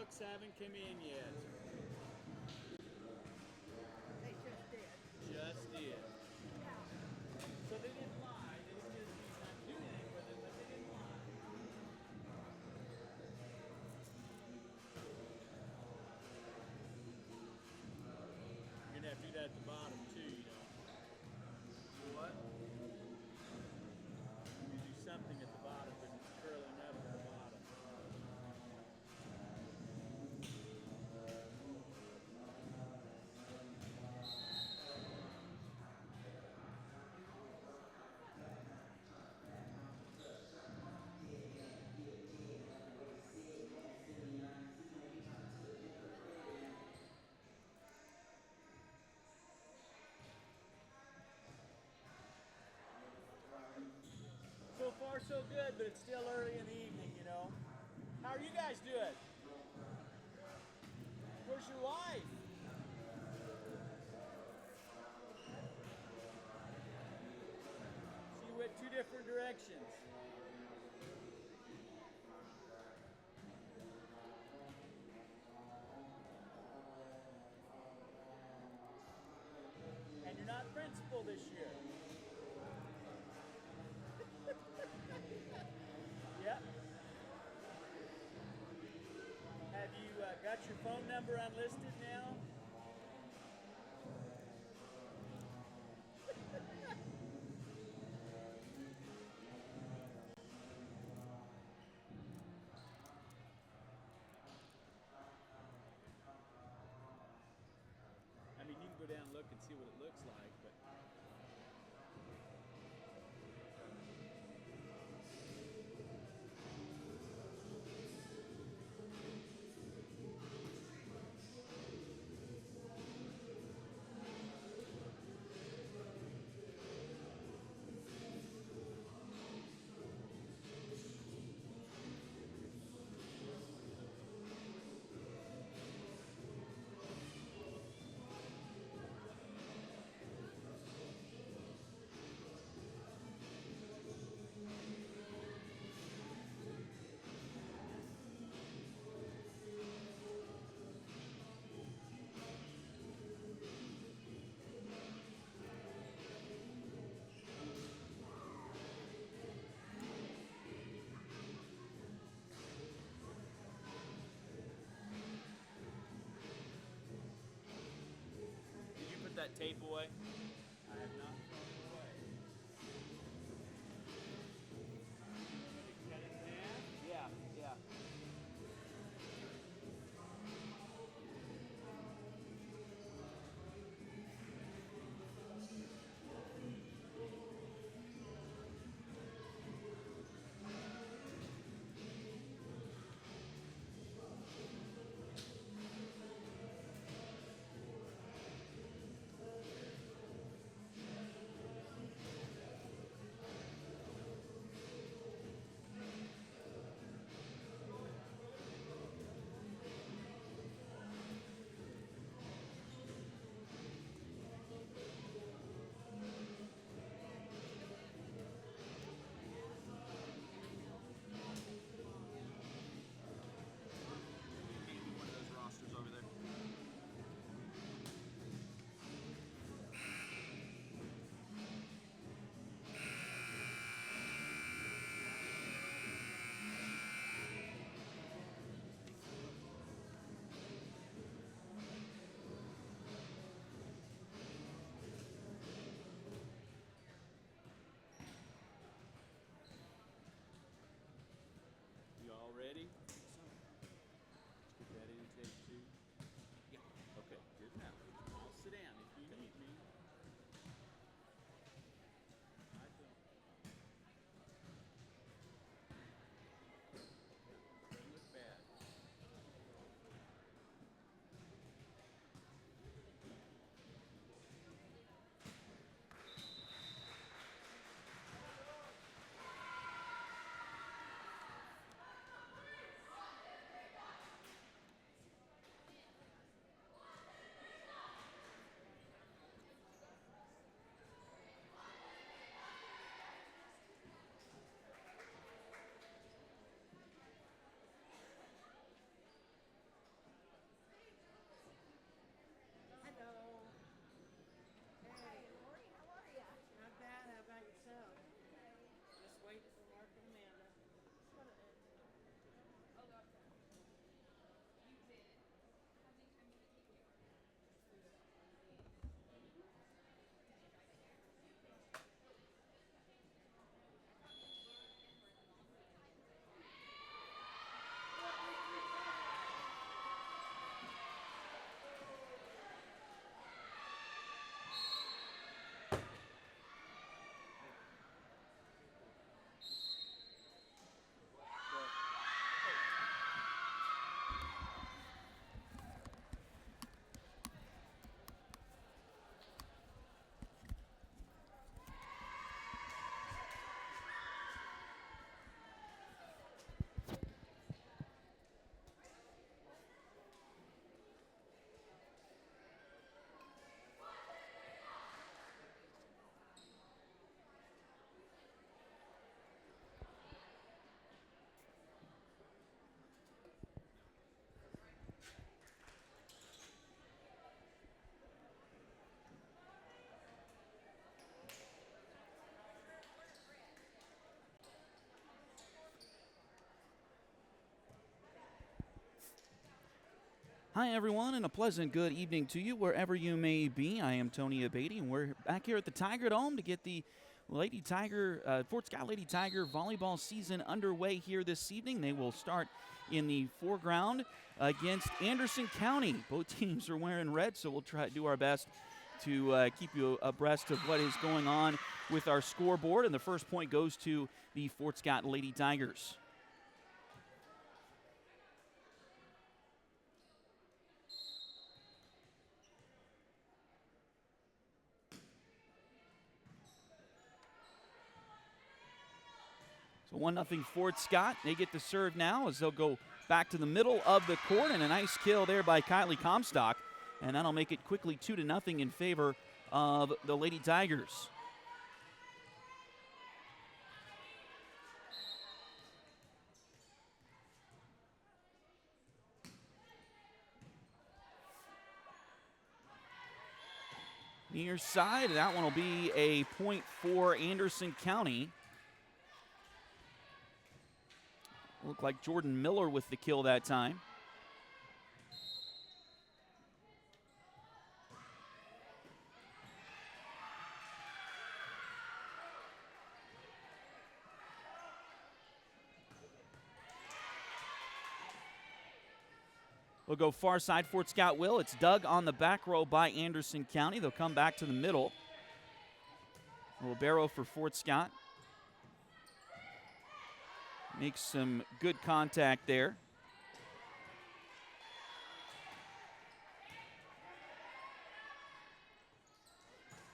looks haven't come in yet. They just did. Just did. Yeah. So they didn't lie. They didn't just not do anything with it, but they didn't lie. You're gonna have to do that at the bottom too, you know. What? You do something at the bottom because it's curling up at the bottom. So far, so good, but it's still early in the evening, you know. How are you guys doing? Where's your wife? So you went two different directions. And you're not principal this year. Yep. Have you got your phone number unlisted now? I mean, you can go down and look and see what it looks like, but... Did you put that tape away? I have not thrown it away. Cut it in half? Yeah, yeah. Hi, everyone, and a pleasant good evening to you wherever you may be. I am Tony Abatey, and we're back here at the Tiger Dome to get the Fort Scott Lady Tiger volleyball season underway here this evening. They will start in the foreground against Anderson County. Both teams are wearing red, so we'll try to do our best to keep you abreast of what is going on with our scoreboard. And the first point goes to the Fort Scott Lady Tigers. So 1-0 Fort Scott. They get the serve now as they'll go back to the middle of the court, and a nice kill there by Kylie Comstock. And that'll make it quickly 2-0 in favor of the Lady Tigers. Near side, that one will be a point for Anderson County. Looked like Jordan Miller with the kill that time. We'll go far side. Fort Scott will. It's dug on the back row by Anderson County. They'll come back to the middle. Libero for Fort Scott. Makes some good contact there.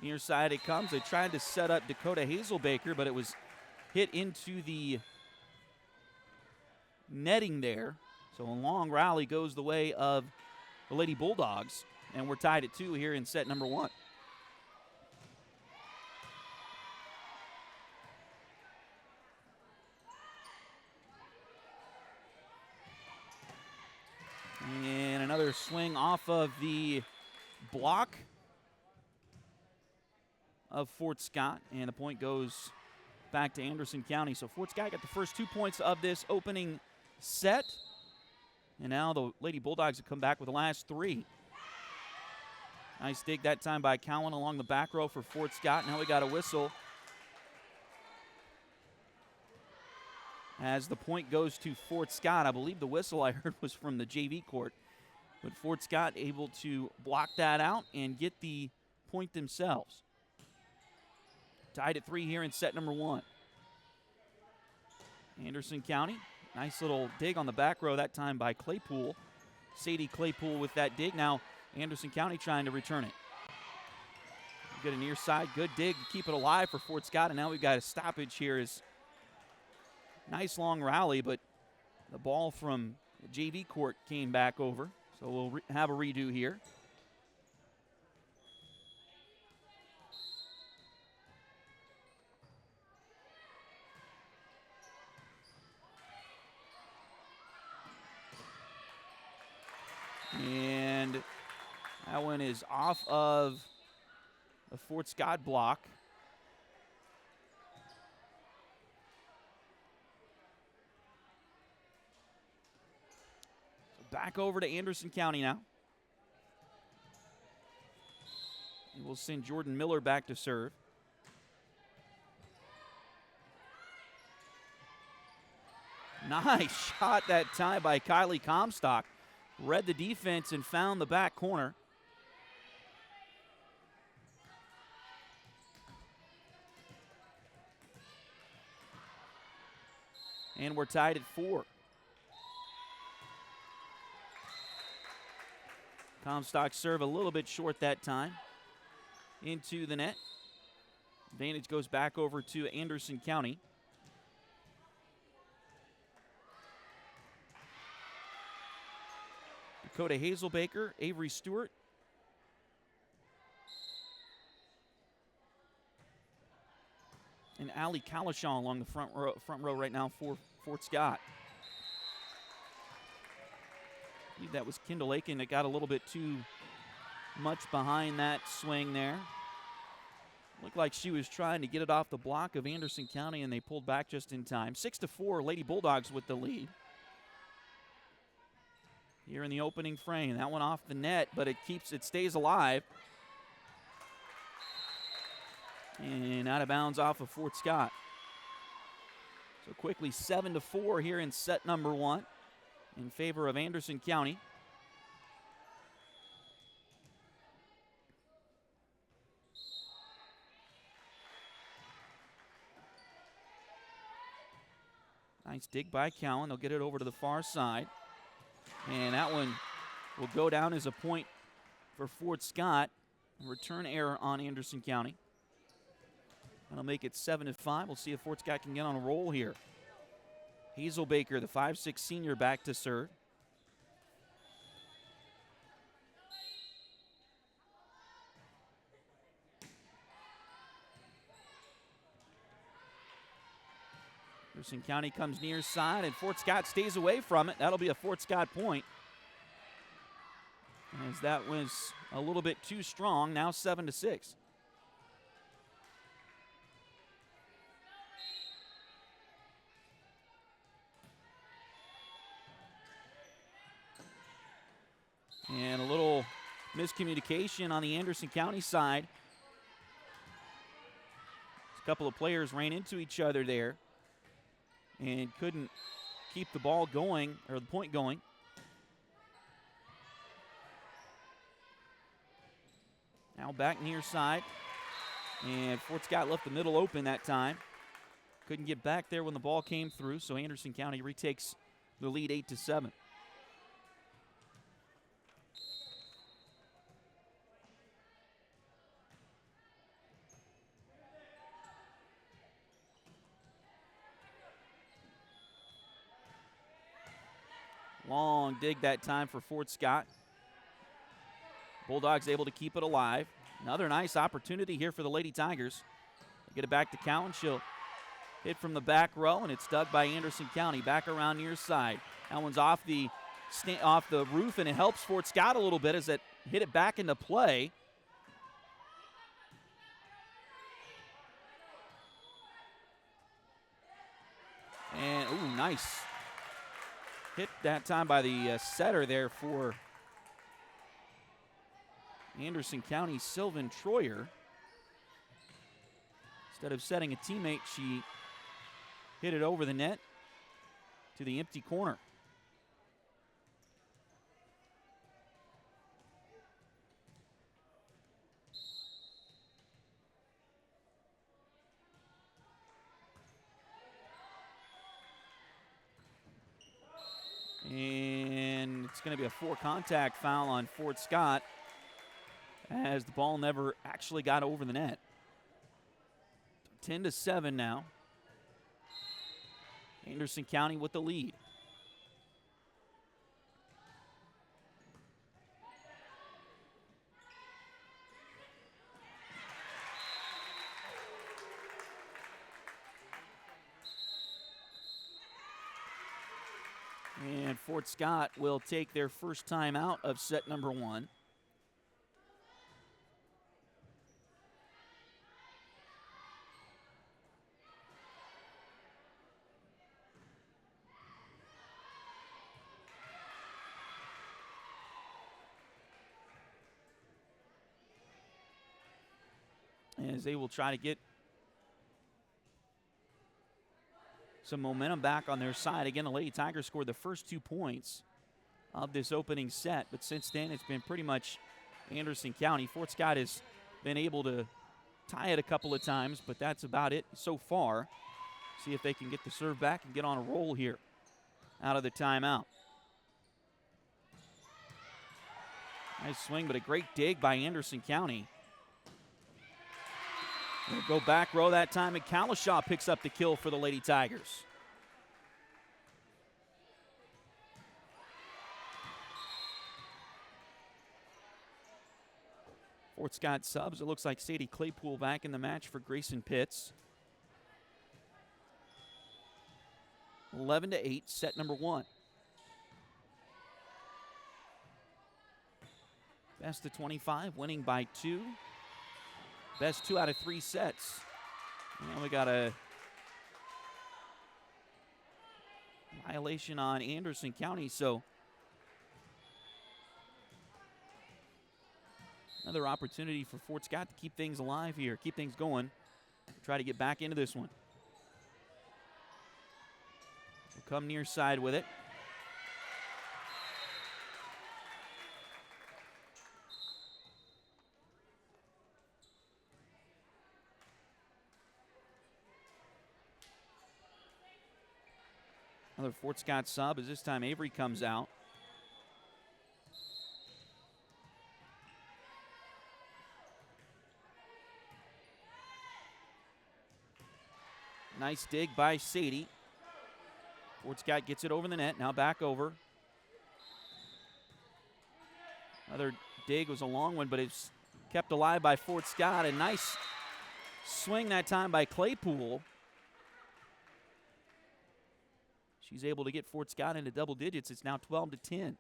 Near side it comes. They tried to set up Dakota Hazelbaker, but it was hit into the netting there. So a long rally goes the way of the Lady Bulldogs, and we're tied at 2 here in set number 1. And another swing off of the block of Fort Scott, and the point goes back to Anderson County. So Fort Scott got the first 2 points of this opening set, and now the Lady Bulldogs have come back with the last 3. Nice dig that time by Cowan along the back row for Fort Scott. Now we got a whistle as the point goes to Fort Scott. I believe the whistle I heard was from the JV court, but Fort Scott able to block that out and get the point themselves. Tied at 3 here in set number 1. Anderson County, nice little dig on the back row that time by Claypool. Sadie Claypool with that dig. Now Anderson County trying to return it. Get a near side, good dig to keep it alive for Fort Scott, and now we've got a stoppage here. Is nice long rally, but the ball from the JV court came back over, so we'll have a redo here. And that one is off of the Fort Scott block. So back over to Anderson County now. And we'll send Jordan Miller back to serve. Nice shot that time by Kylie Comstock. Read the defense and found the back corner. And we're tied at 4. Comstock serve a little bit short that time. Into the net. Advantage goes back over to Anderson County. Dakota Hazelbaker, Avery Stewart. And Allie Calishaw along the front row right now for Fort Scott. I believe that was Kendall Aiken that got a little bit too much behind that swing there. Looked like she was trying to get it off the block of Anderson County, and they pulled back just in time. 6-4, Lady Bulldogs with the lead. here in the opening frame. That one off the net, but it stays alive. And out of bounds off of Fort Scott. So quickly 7-4 here in set number 1 in favor of Anderson County. Nice dig by Cowan. They'll get it over to the far side. And that one will go down as a point for Fort Scott. Return error on Anderson County. That'll make it 7-5. We'll see if Fort Scott can get on a roll here. Hazelbaker, the 5'6" senior, back to serve. Anderson County comes near side, and Fort Scott stays away from it. That'll be a Fort Scott point. As that was a little bit too strong, now 7-6. And a little miscommunication on the Anderson County side. A couple of players ran into each other there and couldn't keep the ball going, or the point going. Now back near side. And Fort Scott left the middle open that time. Couldn't get back there when the ball came through, so Anderson County retakes the lead 8-7. Long dig that time for Fort Scott. Bulldogs able to keep it alive. Another nice opportunity here for the Lady Tigers. They get it back to Cowan. She'll hit from the back row, and it's dug by Anderson County. Back around near side. That one's off the roof, and it helps Fort Scott a little bit as it hit it back into play. And, ooh, nice hit that time by the setter there for Anderson County, Sylvan Troyer. Instead of setting a teammate, she hit it over the net to the empty corner. And it's going to be a 4-contact foul on Fort Scott as the ball never actually got over the net. 10-7 now. Anderson County with the lead. And Fort Scott will take their first time out of set number 1. As they will try to get some momentum back on their side. Again, the Lady Tigers scored the first 2 points of this opening set, but since then it's been pretty much Anderson County. Fort Scott has been able to tie it a couple of times, but that's about it so far. See if they can get the serve back and get on a roll here out of the timeout. Nice swing, but a great dig by Anderson County. They'll go back row that time, and Kalishaw picks up the kill for the Lady Tigers. Fort Scott subs. It looks like Sadie Claypool back in the match for Grayson Pitts. 11-8, set number 1. Best of 25, winning by 2. Best 2 out of 3 sets. And we got a violation on Anderson County, so Another opportunity for Fort Scott to keep things alive here, keep things going, try to get back into this one. We'll come near side with it. Another Fort Scott sub as this time Avery comes out. Nice dig by Sadie. Fort Scott gets it over the net. Now back over. Another dig was a long one, but it's kept alive by Fort Scott. A nice swing that time by Claypool. She's able to get Fort Scott into double digits. It's now 12-10.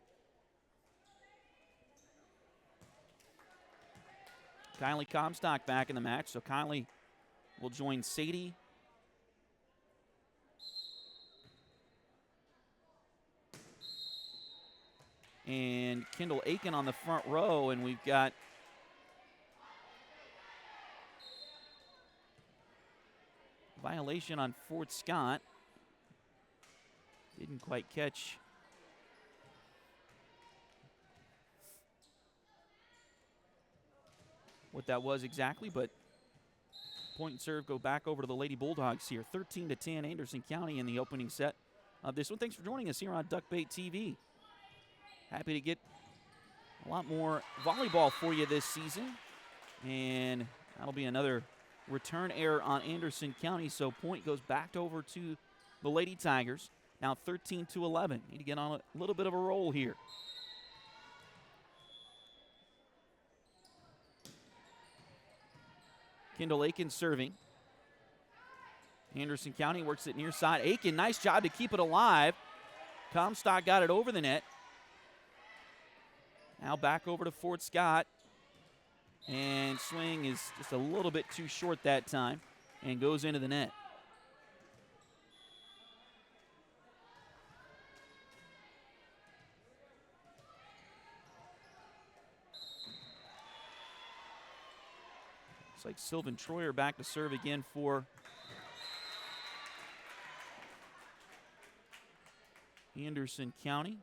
Kylie Comstock back in the match, so Kylie will join Sadie. And Kendall Aiken on the front row, and we've got violation on Fort Scott. Didn't quite catch what that was exactly, but point and serve go back over to the Lady Bulldogs here. 13-10 Anderson County in the opening set of this one. Thanks for joining us here on Duckbait TV. Happy to get a lot more volleyball for you this season. And that'll be another return error on Anderson County, so point goes back over to the Lady Tigers. Now 13-11. Need to get on a little bit of a roll here. Kendall Aiken serving. Anderson County works it near side. Aiken, nice job to keep it alive. Comstock got it over the net. Now back over to Fort Scott. And swing is just a little bit too short that time and goes into the net. Looks like Sylvan Troyer back to serve again for Anderson County.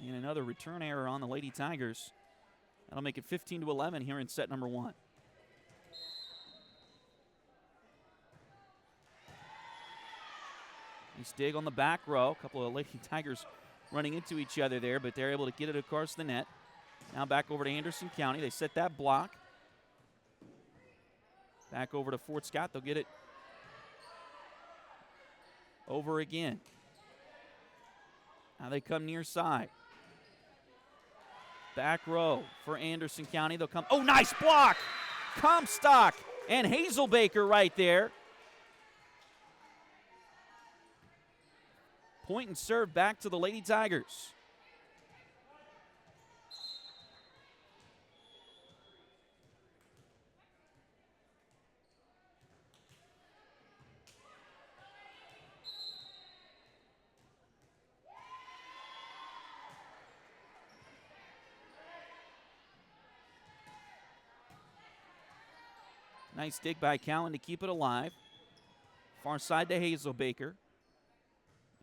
And another return error on the Lady Tigers. That'll make it 15-11 here in set number one. Nice dig on the back row. A couple of Lady Tigers running into each other there, but they're able to get it across the net. Now back over to Anderson County. They set that block. Back over to Fort Scott. They'll get it over again. Now they come near side. Back row for Anderson County. They'll come. Oh, nice block. Comstock and Hazelbaker right there. Point and serve back to the Lady Tigers. Nice dig by Callan to keep it alive. Far side to Hazelbaker.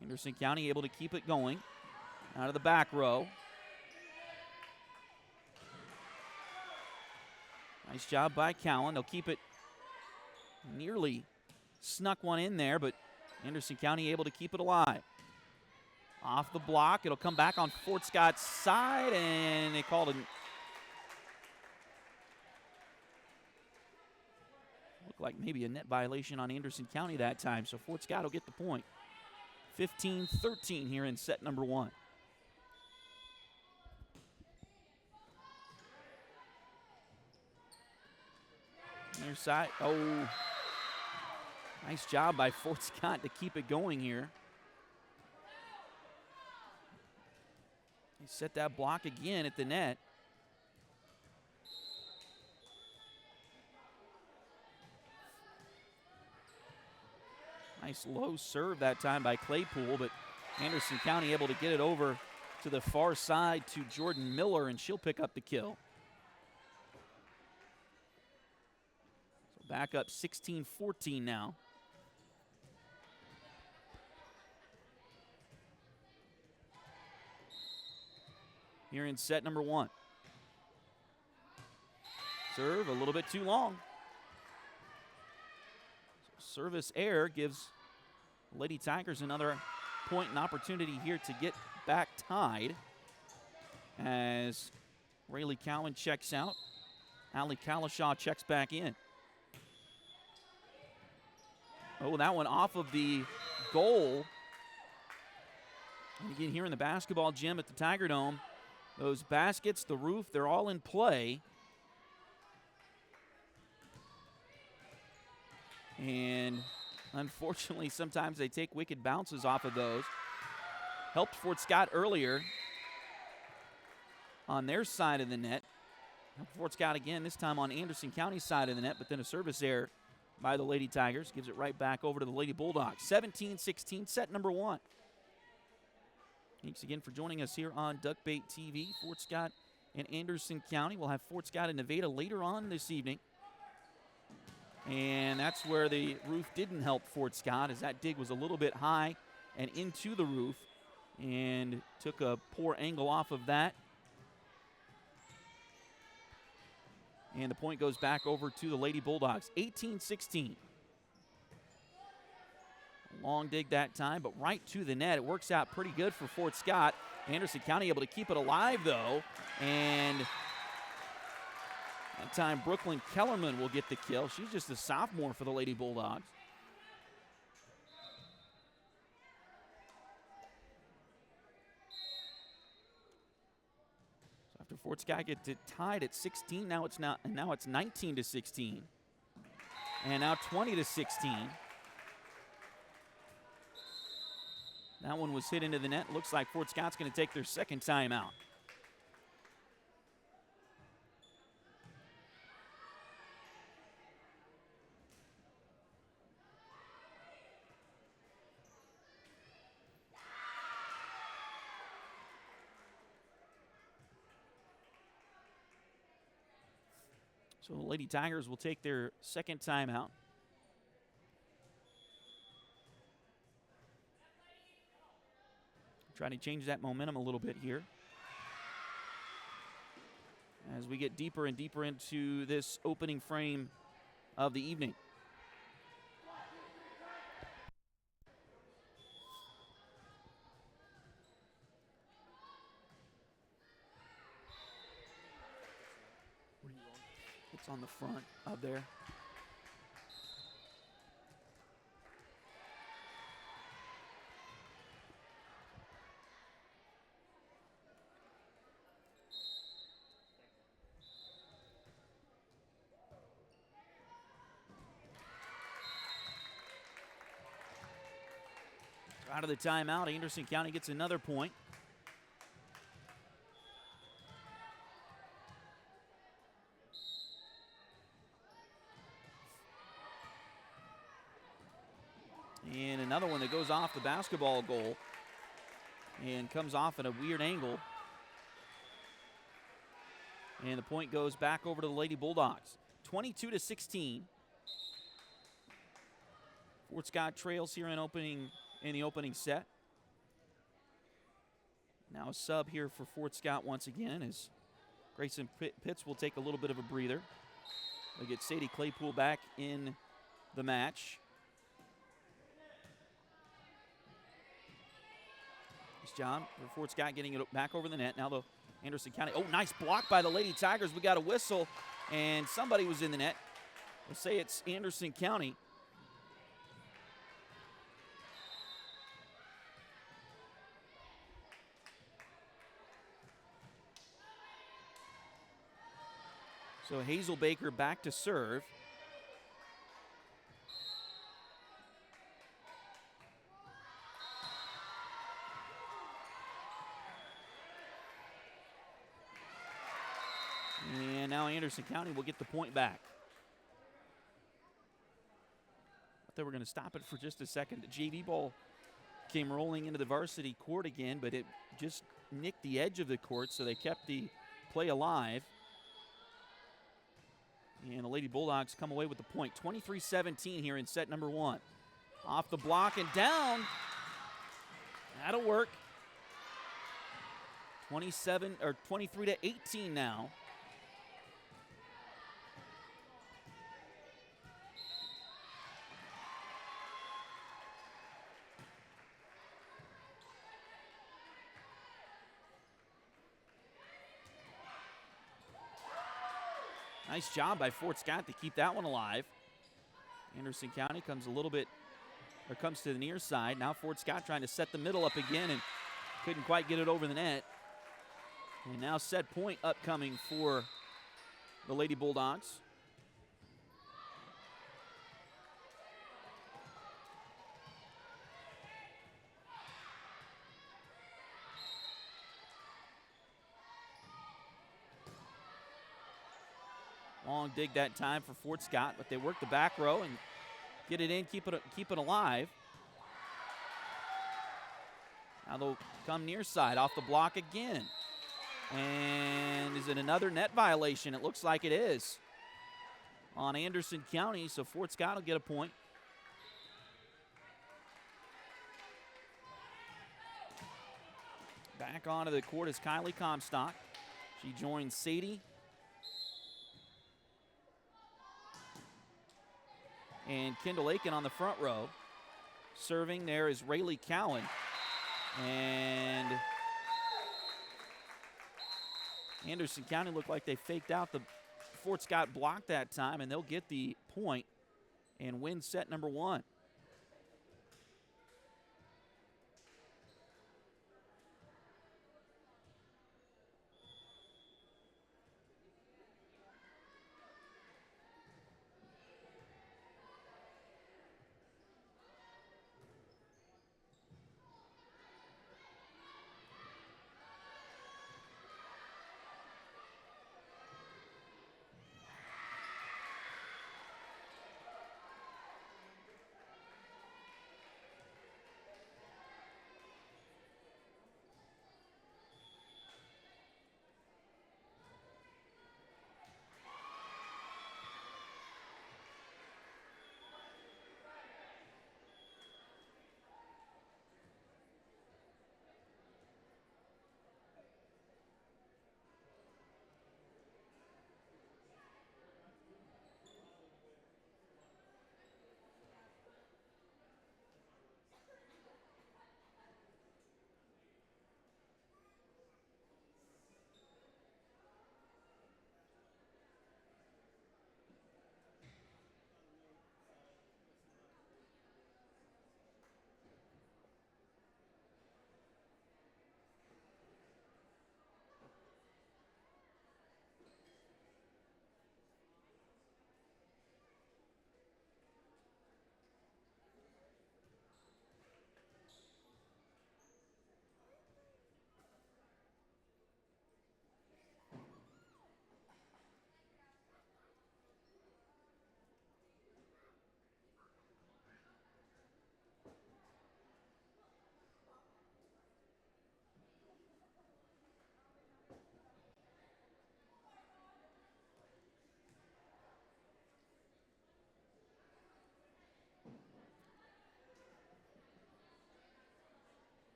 Anderson County able to keep it going. Out of the back row. Nice job by Callan. They'll keep it. Nearly snuck one in there, but Anderson County able to keep it alive. Off the block. It'll come back on Fort Scott's side, and they called it. Looked like maybe a net violation on Anderson County that time, so Fort Scott will get the point. 15-13 here in set number one. Near side. Oh, nice job by Fort Scott to keep it going here. He set that block again at the net. Nice low serve that time by Claypool, but Anderson County able to get it over to the far side to Jordan Miller, and she'll pick up the kill. So back up 16-14 now. Here in set number 1. Serve a little bit too long. So service error gives Lady Tigers another point and opportunity here to get back tied as Rayleigh Cowan checks out. Allie Kalashaw checks back in. Oh, that one off of the goal. And again, here in the basketball gym at the Tiger Dome, those baskets, the roof, they're all in play. And unfortunately, sometimes they take wicked bounces off of those. Helped Fort Scott earlier on their side of the net. Fort Scott again, this time on Anderson County's side of the net, but then a service error by the Lady Tigers. Gives it right back over to the Lady Bulldogs. 17-16, set number 1. Thanks again for joining us here on Duckbait TV. Fort Scott and Anderson County. We'll have Fort Scott and Nevada later on this evening. And that's where the roof didn't help Fort Scott, as that dig was a little bit high and into the roof and took a poor angle off of that. And the point goes back over to the Lady Bulldogs. 18-16. Long dig that time, but right to the net. It works out pretty good for Fort Scott. Anderson County able to keep it alive, though. And that time, Brooklyn Kellerman will get the kill. She's just a sophomore for the Lady Bulldogs. So after Fort Scott gets it tied at 16, now it's 19-16, and now 20-16. That one was hit into the net. Looks like Fort Scott's going to take their second timeout. So the Lady Tigers will take their second timeout. Trying to change that momentum a little bit here as we get deeper and deeper into this opening frame of the evening. It's on the front of there. Out of the timeout, Anderson County gets another point. And another one that goes off the basketball goal and comes off at a weird angle. And the point goes back over to the Lady Bulldogs. 22-16. Fort Scott trails here in the opening set. Now a sub here for Fort Scott once again as Grayson Pitts will take a little bit of a breather. They get Sadie Claypool back in the match. Nice job for Fort Scott getting it back over the net. Now the Anderson County. Oh, nice block by the Lady Tigers. We got a whistle, and somebody was in the net. We'll say it's Anderson County. So Hazel Baker back to serve. And now Anderson County will get the point back. I thought we were going to stop it for just a second. The JV ball came rolling into the varsity court again, but it just nicked the edge of the court, so they kept the play alive. And the Lady Bulldogs come away with the point. 23-17 here in set number 1. Off the block and down. That'll work. 23-18 now. Nice job by Fort Scott to keep that one alive. Anderson County comes to the near side. Now Fort Scott trying to set the middle up again and couldn't quite get it over the net. And now set point upcoming for the Lady Bulldogs. Long dig that time for Fort Scott, but they work the back row and get it in, keep it alive. Now they'll come near side off the block again. And is it another net violation? It looks like it is on Anderson County, so Fort Scott will get a point. Back onto the court is Kylie Comstock. She joins Sadie and Kendall Aiken on the front row. Serving there is Rayleigh Cowan. And Anderson County looked like they faked out the Fort Scott block that time, and they'll get the point and win set number 1.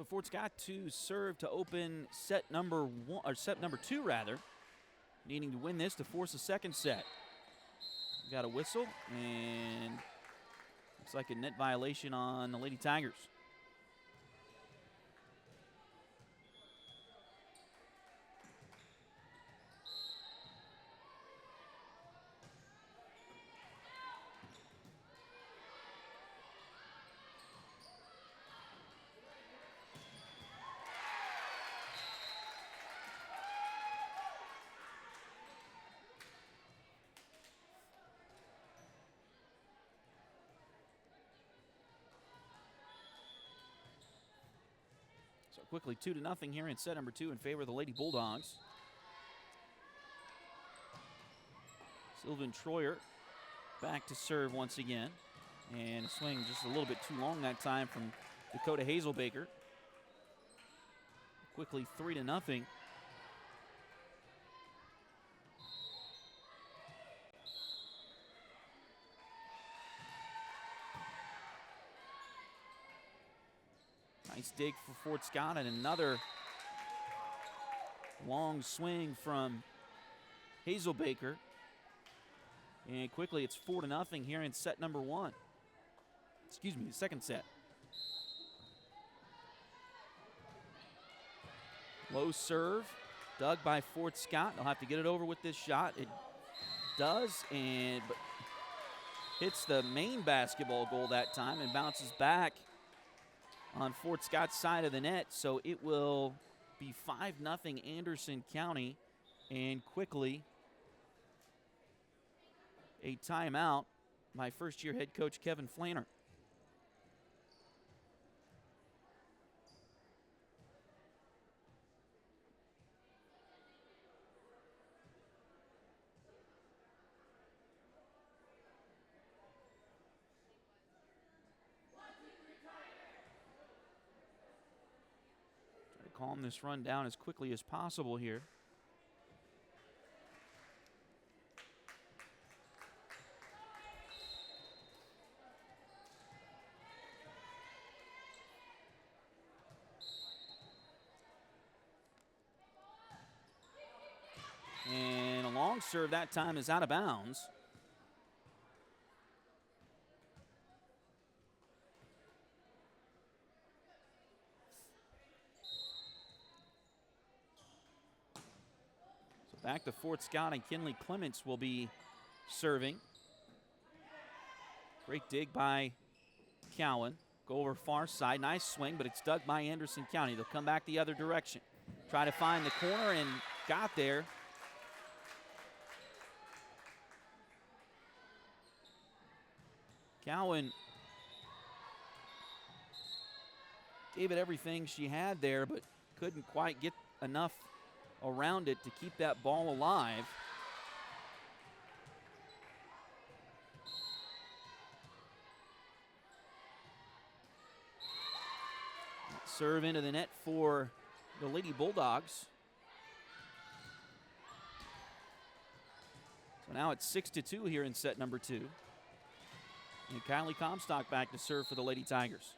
So Fort Scott to serve to open set number one, or set number two rather, needing to win this to force a second set. Got a whistle, and looks like a net violation on the Lady Tigers. So quickly 2-0 here in set number two in favor of the Lady Bulldogs. Sylvan Troyer back to serve once again. And a swing just a little bit too long that time from Dakota Hazelbaker. Quickly 3-0. Nice dig for Fort Scott, and another long swing from Hazelbaker. And quickly it's 4-0 here in set number one. Excuse me, the second set. Low serve, dug by Fort Scott. They'll have to get it over with this shot. It does, but hits the main basketball goal that time and bounces back on Fort Scott's side of the net. So it will be 5-0 Anderson County, and quickly a timeout by first-year head coach Kevin Flanner. Try to calm this run down as quickly as possible here. And a long serve that time is out of bounds. So back to Fort Scott, and Kinley Clements will be serving. Great dig by Cowan. Go over far side, nice swing, but it's dug by Anderson County. They'll come back the other direction. Try to find the corner and got there. Cowan gave it everything she had there, but couldn't quite get enough around it to keep that ball alive. Serve into the net for the Lady Bulldogs. So now it's 6-2 here in set number two. And Kylie Comstock back to serve for the Lady Tigers.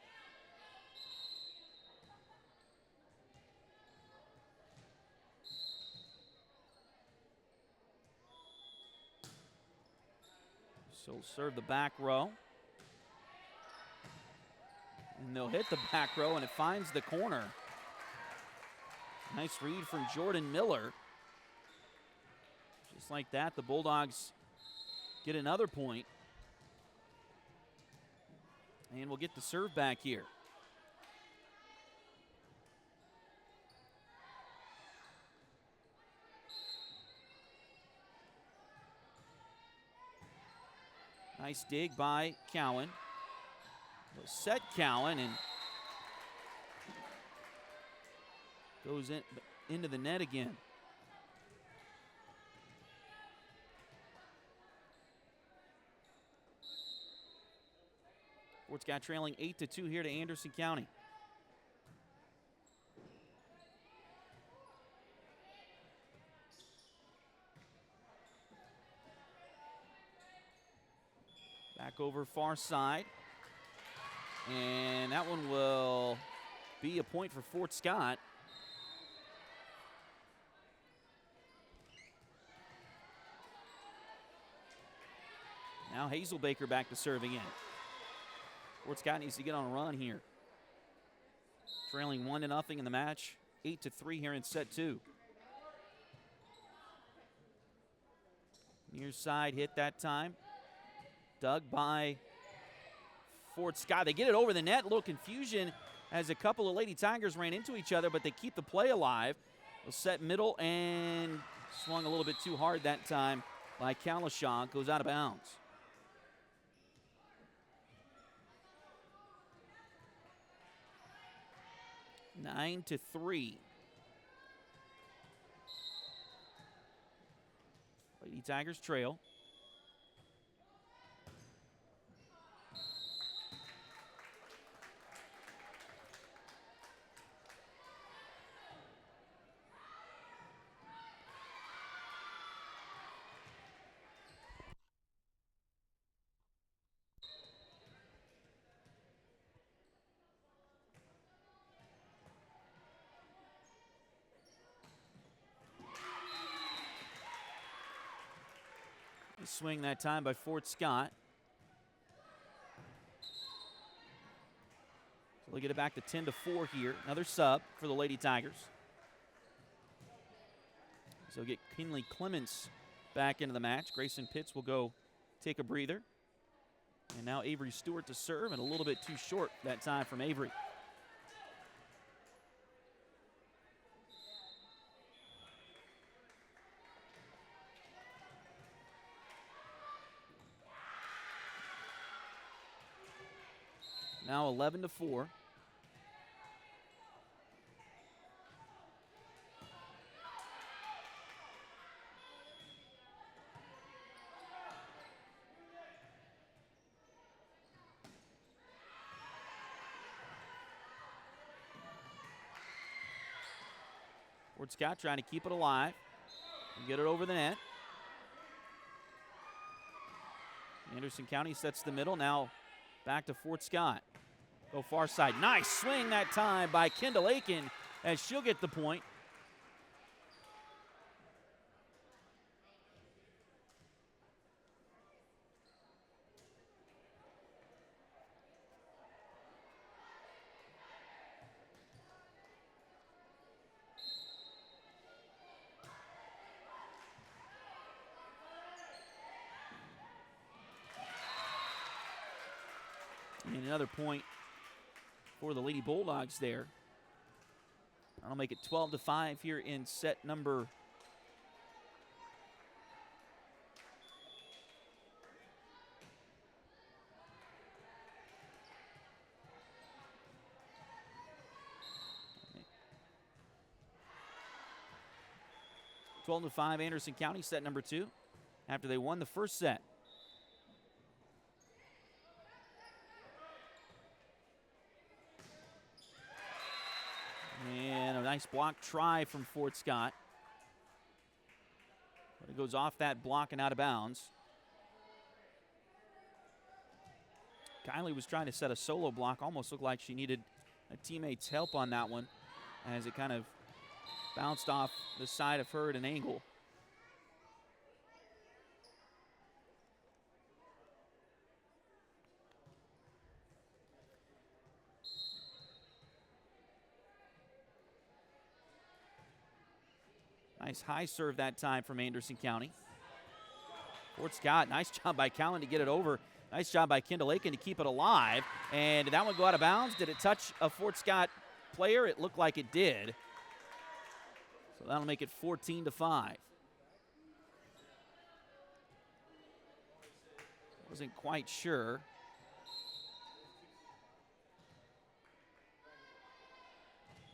So serve the back row. And they'll hit the back row, and it finds the corner. Nice read from Jordan Miller. Just like that, the Bulldogs get another point. And we'll get the serve back here. Nice dig by Cowan. They'll set Cowan, and goes into the net again. Fort Scott trailing 8-2 here to Anderson County. Back over far side. And that one will be a point for Fort Scott. Now Hazelbaker back to serve again. Fort Scott needs to get on a run here. Trailing 1-0 in the match, 8-3 here in set 2. Near side hit that time. Dug by Fort Scott. They get it over the net. A little confusion as a couple of Lady Tigers ran into each other, but they keep the play alive. They'll set middle and swung a little bit too hard that time by Kalashaw. Goes out of bounds. Nine to 3. Lady Tigers trail. Swing that time by Fort Scott. So they'll get it back to 10-4 here. Another sub for the Lady Tigers. So get Kinley Clements back into the match. Grayson Pitts will go take a breather. And now Avery Stewart to serve, and a little bit too short that time from Avery. Now 11-4. Fort Scott trying to keep it alive and get it over the net. Anderson County sets the middle. Now back to Fort Scott. Go far side. Nice swing that time by Kendall Aiken as she'll get the point. And another point for the Lady Bulldogs there. That'll make it 12-5 here in set number 12-5 Anderson County, set number 2, after they won the first set. And a nice block try from Fort Scott. But it goes off that block and out of bounds. Kylie was trying to set a solo block. Almost looked like she needed a teammate's help on that one as it kind of bounced off the side of her at an angle. Nice high serve that time from Anderson County. Fort Scott, nice job by Cowan to get it over. Nice job by Kendall Aiken to keep it alive. And did that one go out of bounds? Did it touch a Fort Scott player? It looked like it did. So that'll make it 14-5. Wasn't quite sure.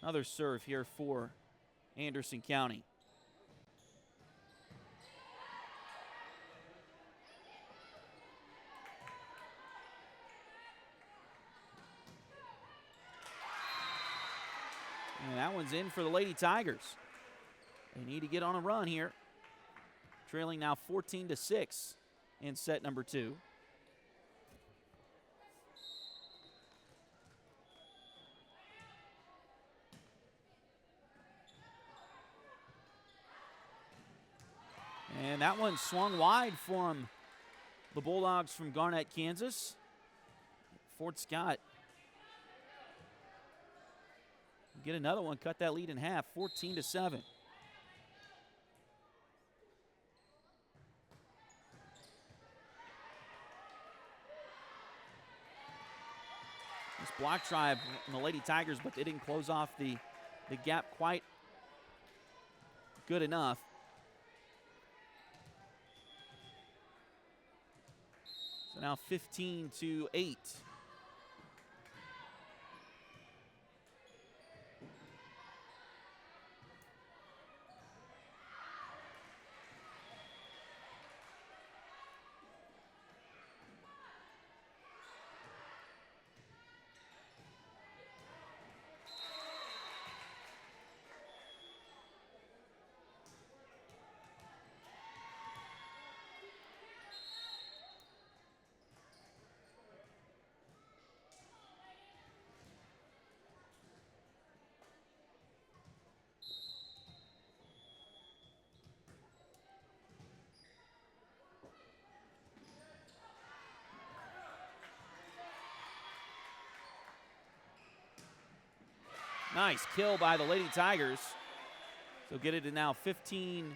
Another serve here for Anderson County. And that one's in for the Lady Tigers. They need to get on a run here. Trailing now 14-6 in set number 2. And that one swung wide from the Bulldogs from Garnett, Kansas. Fort Scott get another one, cut that lead in half, 14-7. This block try from the Lady Tigers, but they didn't close off the gap quite good enough. So now 15-8. Nice kill by the Lady Tigers. So get it to now 15-9.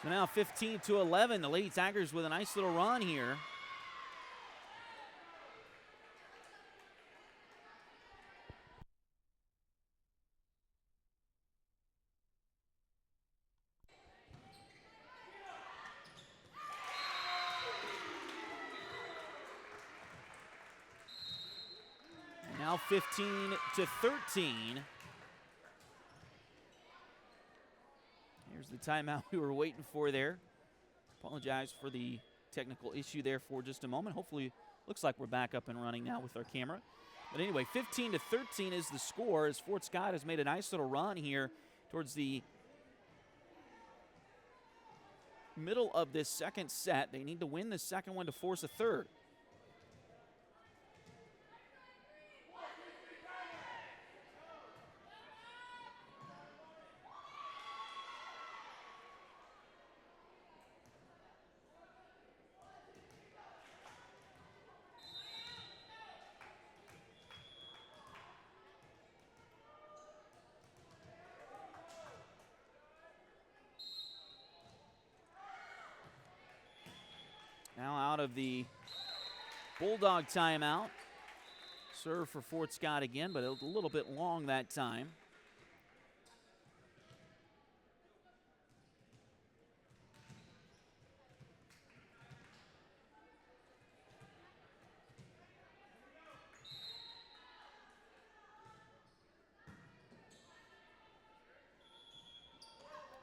So now 15-11. The Lady Tigers with a nice little run here. Now 15-13. Here's the timeout we were waiting for there. Apologize for the technical issue there for just a moment. Hopefully, looks like we're back up and running now with our camera. But anyway, 15-13 is the score as Fort Scott has made a nice little run here towards the middle of this second set. They need to win the second one to force a third. Now out of the Bulldog timeout. Serve for Fort Scott again, but a little bit long that time.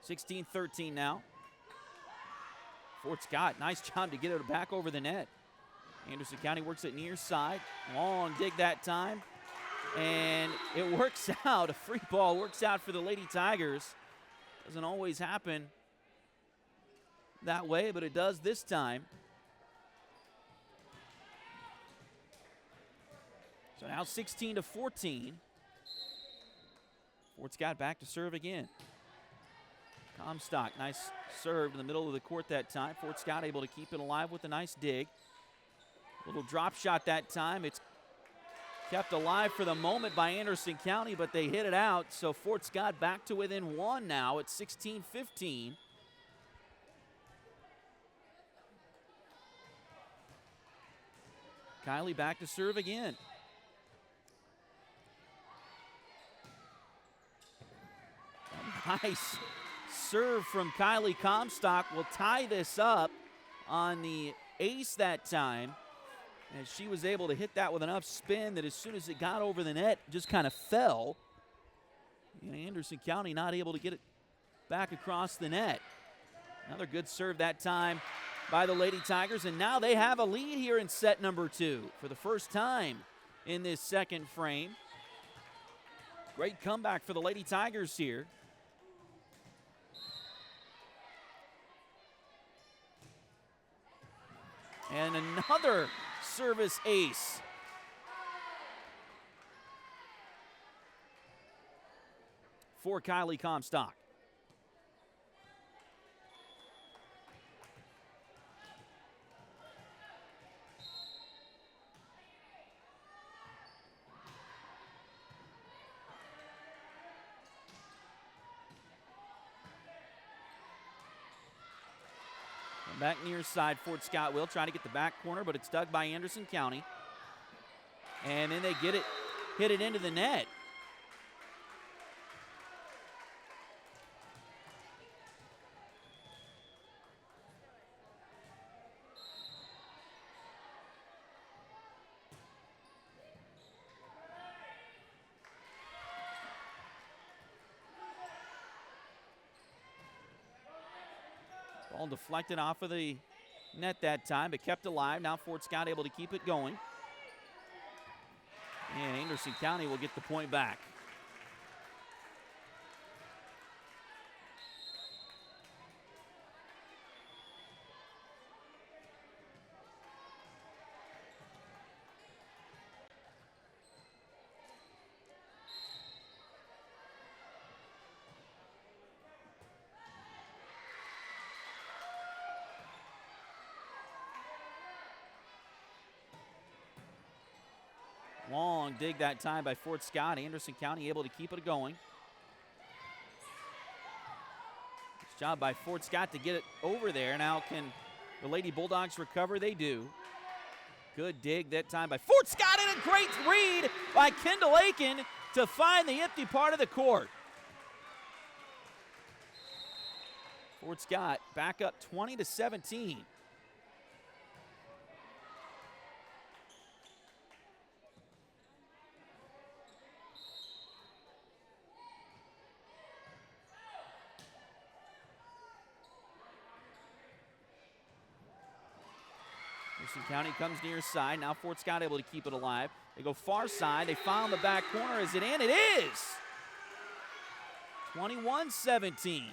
(16-13) now. Fort Scott, nice job to get it back over the net. Anderson County works it near side. Long dig that time. And it works out. A free ball works out for the Lady Tigers. Doesn't always happen that way, but it does this time. So now 16-14. Fort Scott back to serve again. Comstock, nice serve in the middle of the court that time. Fort Scott able to keep it alive with a nice dig. Little drop shot that time. It's kept alive for the moment by Anderson County, but they hit it out. So Fort Scott back to within one now at 16-15. Kylie back to serve again. A nice serve from Kylie Comstock will tie this up on the ace that time. And she was able to hit that with enough spin that as soon as it got over the net, just kind of fell. And Anderson County not able to get it back across the net. Another good serve that time by the Lady Tigers, and now they have a lead here in set number 2 for the first time in this second frame. Great comeback for the Lady Tigers here. And another service ace. For Kylie Comstock. Back near side, Fort Scott will try to get the back corner, but it's dug by Anderson County. And then they get it, hit it into the net. Ball deflected off of the net that time, but kept alive. Now Fort Scott able to keep it going. And Anderson County will get the point back. Long dig that time by Fort Scott. Anderson County able to keep it going. Nice job by Fort Scott to get it over there. Now can the Lady Bulldogs recover? They do. Good dig that time by Fort Scott, and a great read by Kendall Aiken to find the empty part of the court. Fort Scott back up 20-17. Anderson County comes near side. Now Fort Scott able to keep it alive. They go far side. They found the back corner. Is it in? It is! 21-17.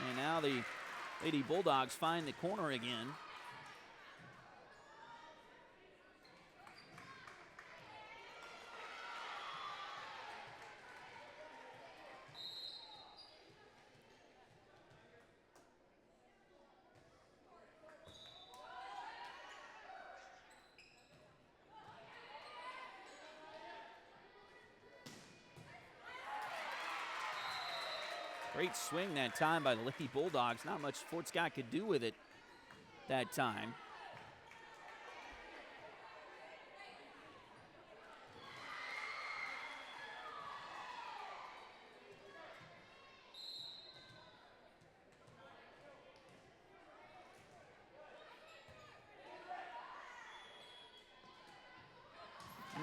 And now the Lady Bulldogs find the corner again. Great swing that time by the Lady Bulldogs. Not much Fort Scott could do with it that time.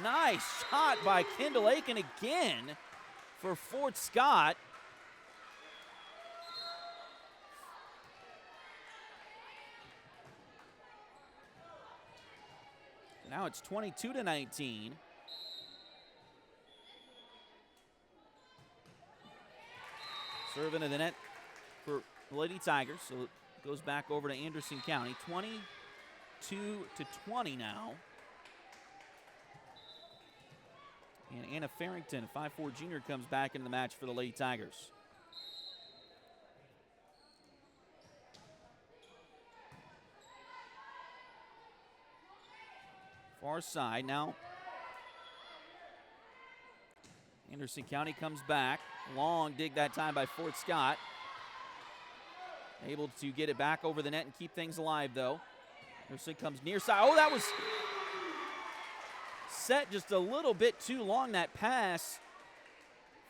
Nice shot by Kendall Aiken again for Fort Scott. Now it's 22-19. Serve into the net for the Lady Tigers, so it goes back over to Anderson County. 22-20 now. And Anna Farrington, 5'4" junior, comes back into the match for the Lady Tigers. Far side now. Anderson County comes back. Long dig that time by Fort Scott. Able to get it back over the net and keep things alive, though. Anderson comes near side. Oh, that was set just a little bit too long, that pass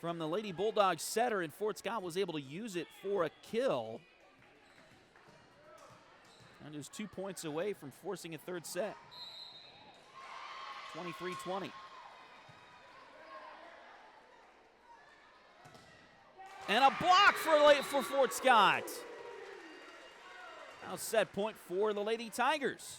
from the Lady Bulldogs setter, and Fort Scott was able to use it for a kill. And just 2 points away from forcing a third set. 23-20. And a block for Fort Scott. Now set point for the Lady Tigers.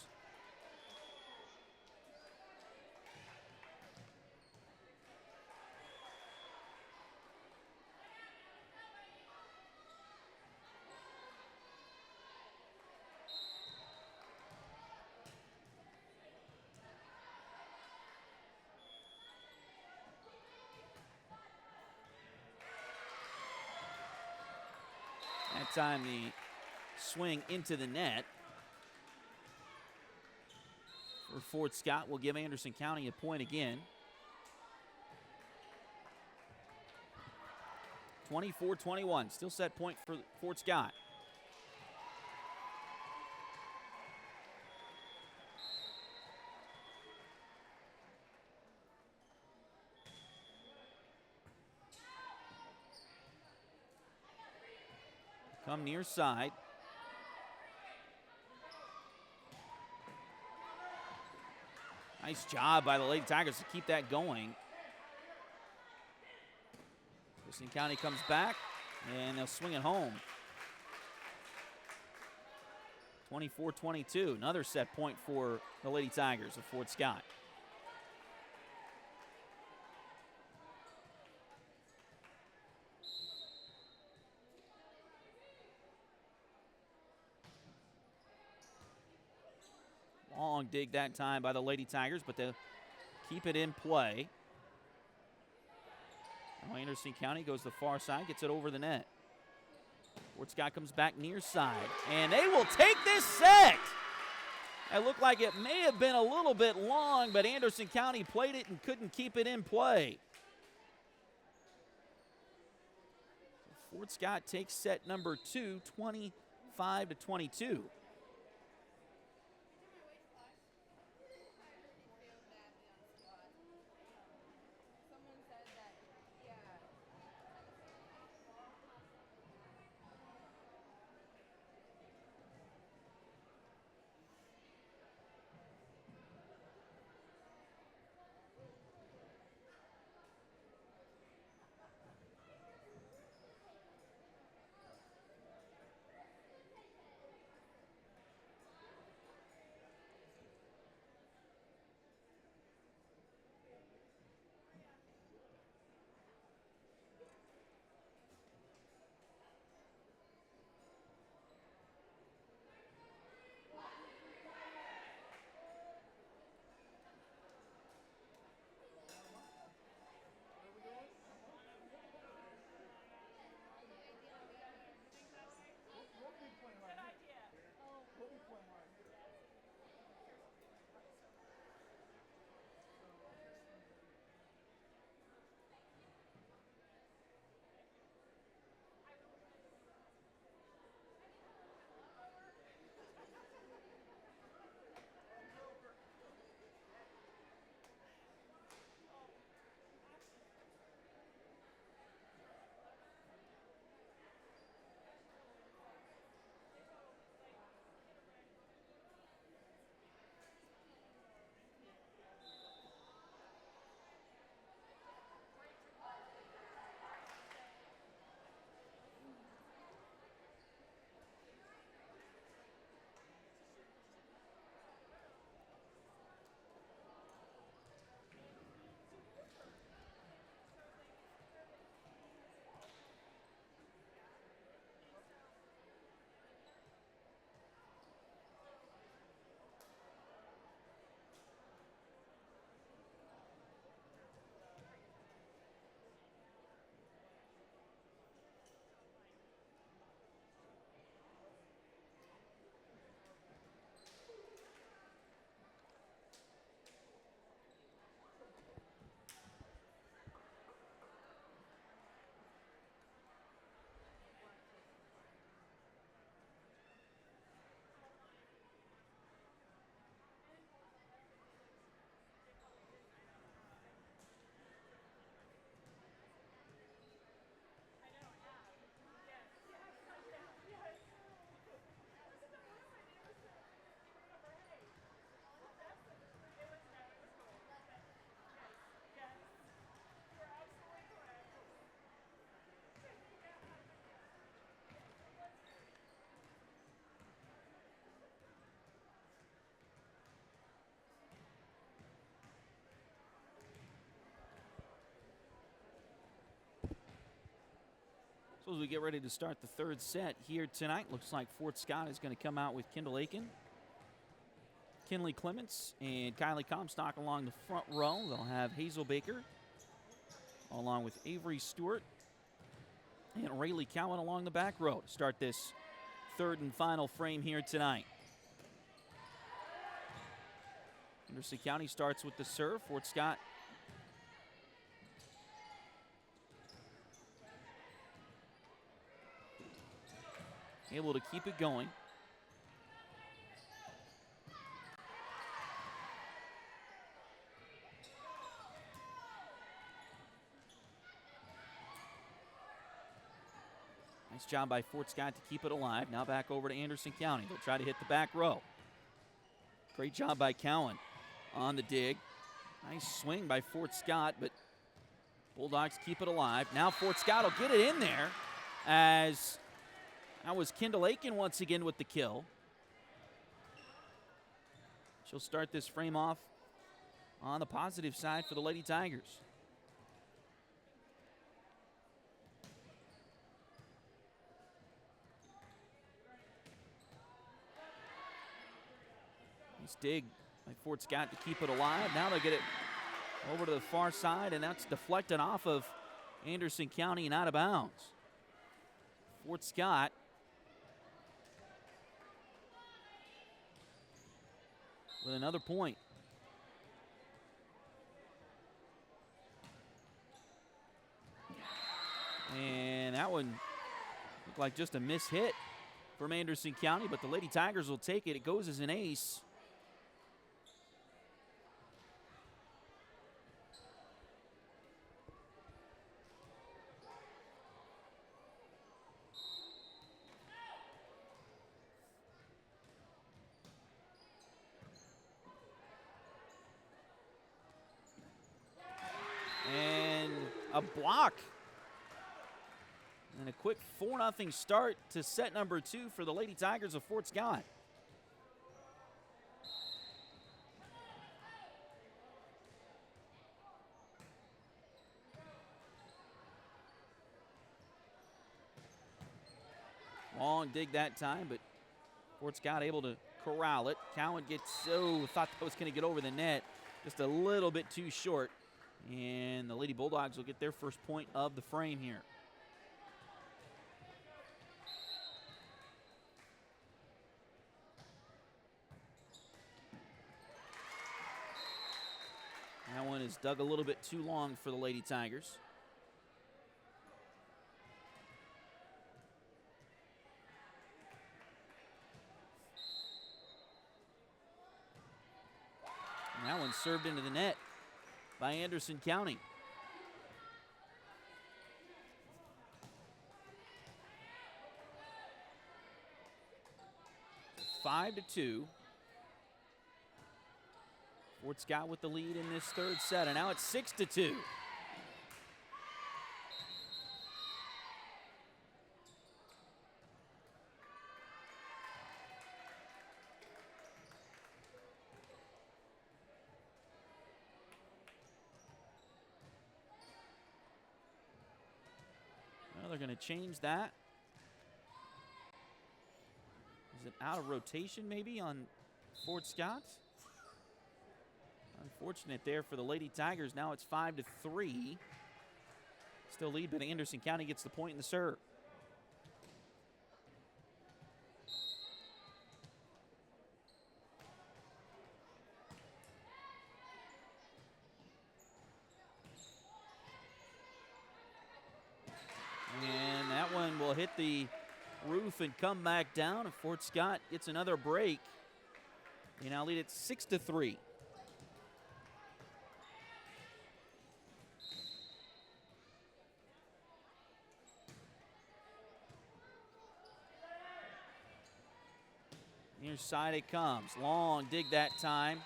That time the swing into the net for Fort Scott will give Anderson County a point again. 24-21, still set point for Fort Scott. Come near side. Nice job by the Lady Tigers to keep that going. Anderson County comes back, and they'll swing it home. 24-22, another set point for the Lady Tigers of Fort Scott. Long dig that time by the Lady Tigers, but they'll keep it in play. Now Anderson County goes to the far side, gets it over the net. Fort Scott comes back near side, and they will take this set. It looked like it may have been a little bit long, but Anderson County played it and couldn't keep it in play. Fort Scott takes set number 2, 25-22. So as we get ready to start the third set here tonight, looks like Fort Scott is going to come out with Kendall Aiken, Kinley Clements, and Kylie Comstock along the front row. They'll have Hazel Baker along with Avery Stewart and Rayleigh Cowan along the back row to start this third and final frame here tonight. Henderson County starts with the serve. Fort Scott able to keep it going. Nice job by Fort Scott to keep it alive. Now back over to Anderson County. They'll try to hit the back row. Great job by Cowan on the dig. Nice swing by Fort Scott, but Bulldogs keep it alive. Now Fort Scott will get it in there, as that was Kendall Aiken once again with the kill. She'll start this frame off on the positive side for the Lady Tigers. Nice dig by Fort Scott to keep it alive. Now they'll get it over to the far side, and that's deflected off of Anderson County and out of bounds. Fort Scott with another point. And that one looked like just a miss hit from Anderson County, but the Lady Tigers will take it. It goes as an ace. And a block. And a quick 4-0 start to set number 2 for the Lady Tigers of Fort Scott. Long dig that time, but Fort Scott able to corral it. Cowan gets, thought that was going to get over the net. Just a little bit too short. And the Lady Bulldogs will get their first point of the frame here. That one is dug a little bit too long for the Lady Tigers. And that one served into the net by Anderson County. Five to 2. Fort Scott with the lead in this third set, and now it's 6 to 2. Well, they're going to change that. Is it out of rotation maybe on Fort Scott? Unfortunate there for the Lady Tigers. Now it's 5 to 3. Still lead, but Anderson County gets the point in the serve. And that one will hit the roof and come back down. And Fort Scott gets another break. They now lead it 6 to 3. Near side it comes. Long dig that time.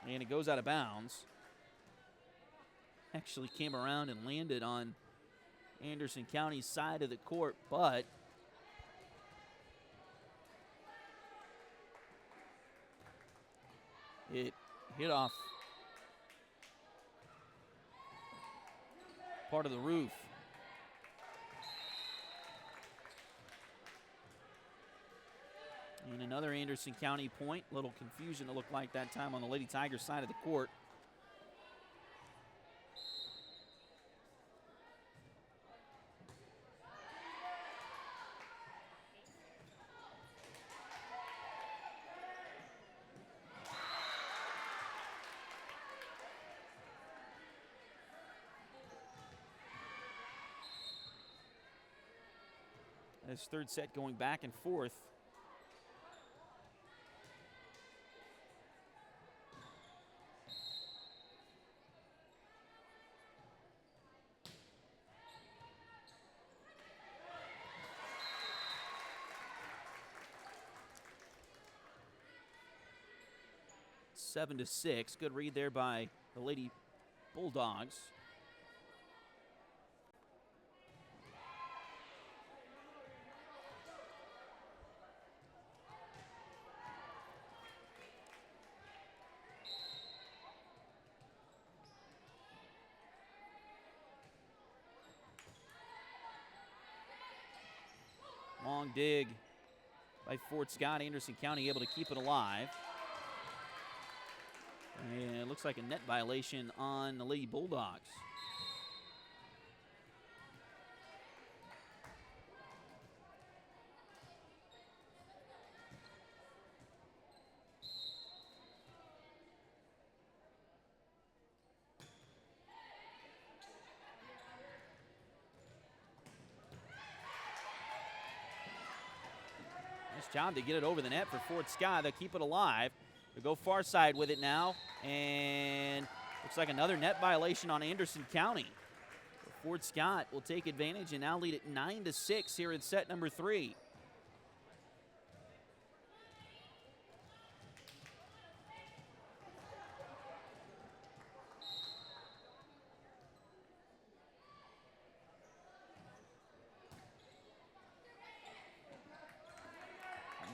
And it goes out of bounds. Actually came around and landed on Anderson County's side of the court, but it hit off part of the roof. And another Anderson County point. Little confusion, it looked like that time on the Lady Tigers side of the court. This third set going back and forth. Seven to 6. Good read there by the Lady Bulldogs. Long dig by Fort Scott. Anderson County able to keep it alive. And it looks like a net violation on the Lady Bulldogs. Nice job to get it over the net for Fort Scott. They'll keep it alive. They go far side with it now, and looks like another net violation on Anderson County. Fort Scott will take advantage and now lead it 9 to 6 here in set number 3.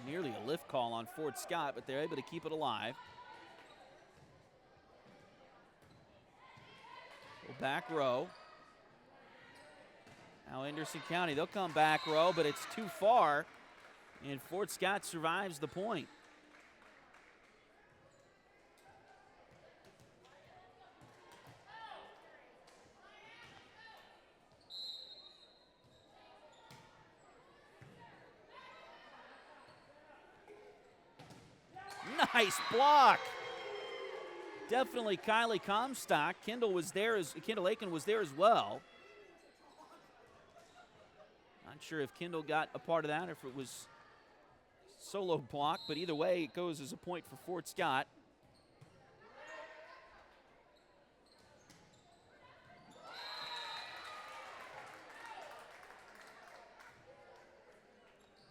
Nearly a lift call on Fort Scott, but they're able to keep it alive. Back row. Now Anderson County, they'll come back row, but it's too far, and Fort Scott survives the point. Nice block. Definitely Kylie Comstock. Kendall Aiken was there as well. Not sure if Kendall got a part of that or if it was solo block, but either way, it goes as a point for Fort Scott.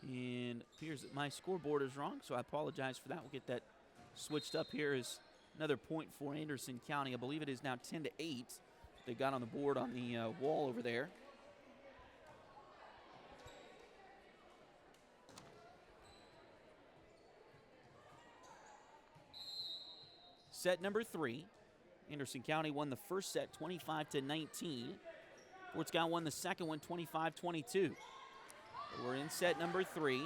And appears that my scoreboard is wrong, so I apologize for that. We'll get that switched up here as another point for Anderson County. I believe it is now 10 to 8. They got on the board on the wall over there. Set number 3. Anderson County won the first set 25 to 19. Fort Scott won the second one 25-22. We're in set number 3,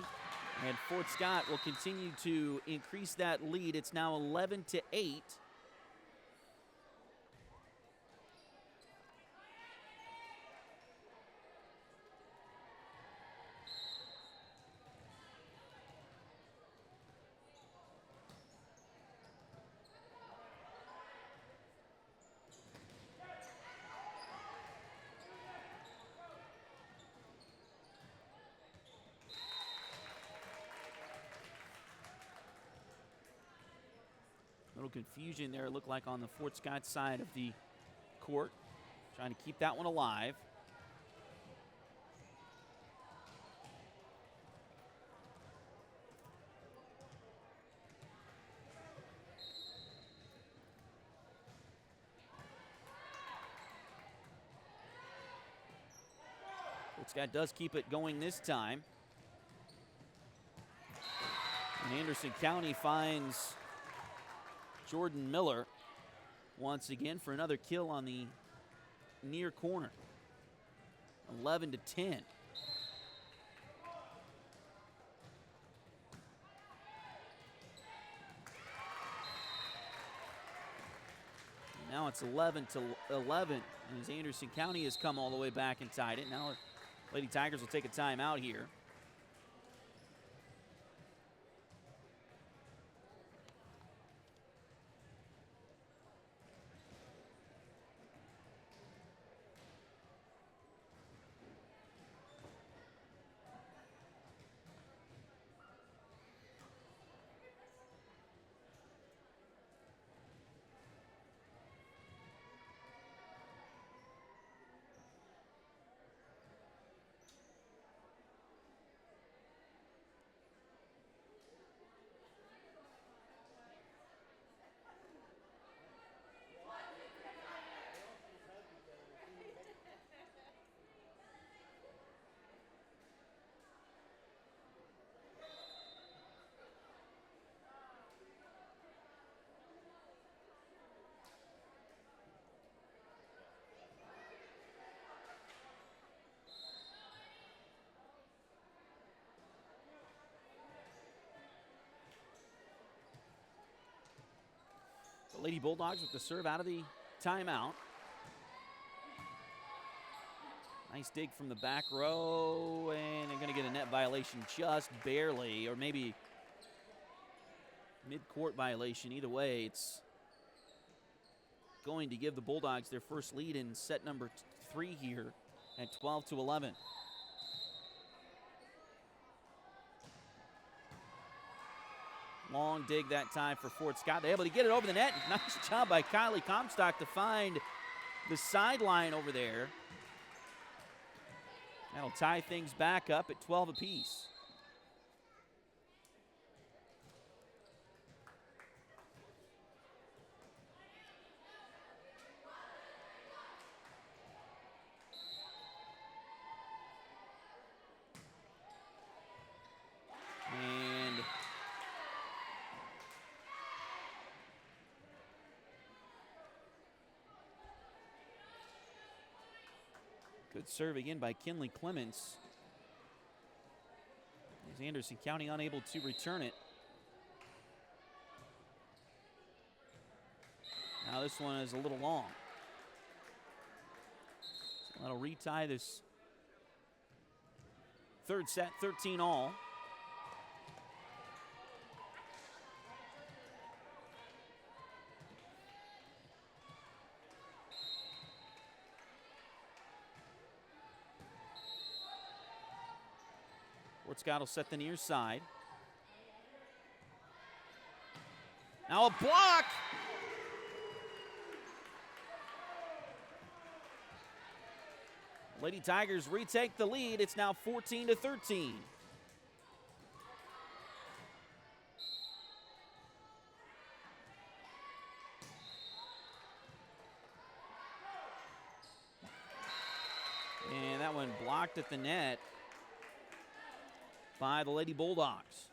and Fort Scott will continue to increase that lead. It's now 11 to 8. Little confusion there, it looked like on the Fort Scott side of the court. Trying to keep that one alive. Fort Scott does keep it going this time. And Anderson County finds Jordan Miller once again for another kill on the near corner. 11 to 10. Now it's 11-11, as Anderson County has come all the way back and tied it. Now Lady Tigers will take a timeout here. The Lady Bulldogs with the serve out of the timeout. Nice dig from the back row, and they're going to get a net violation just barely, or maybe mid-court violation. Either way, it's going to give the Bulldogs their first lead in set number 3 here at 12-11. Long dig that time for Fort Scott. They're able to get it over the net. Nice job by Kylie Comstock to find the sideline over there. That'll tie things back up at 12 apiece. And good serve again by Kinley Clements. As Anderson County unable to return it. Now this one is a little long. So that'll retie this third set, 13 all. Fort Scott will set the near side. Now a block. Lady Tigers retake the lead. It's now 14-13. And that one blocked at the net by the Lady Bulldogs.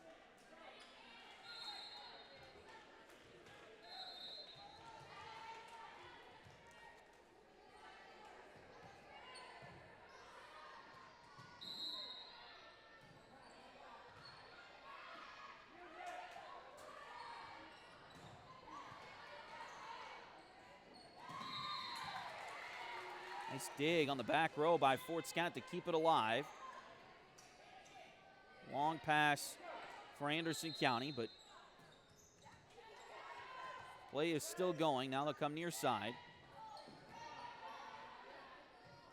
Nice dig on the back row by Fort Scott to keep it alive. Long pass for Anderson County, but play is still going. Now they'll come near side.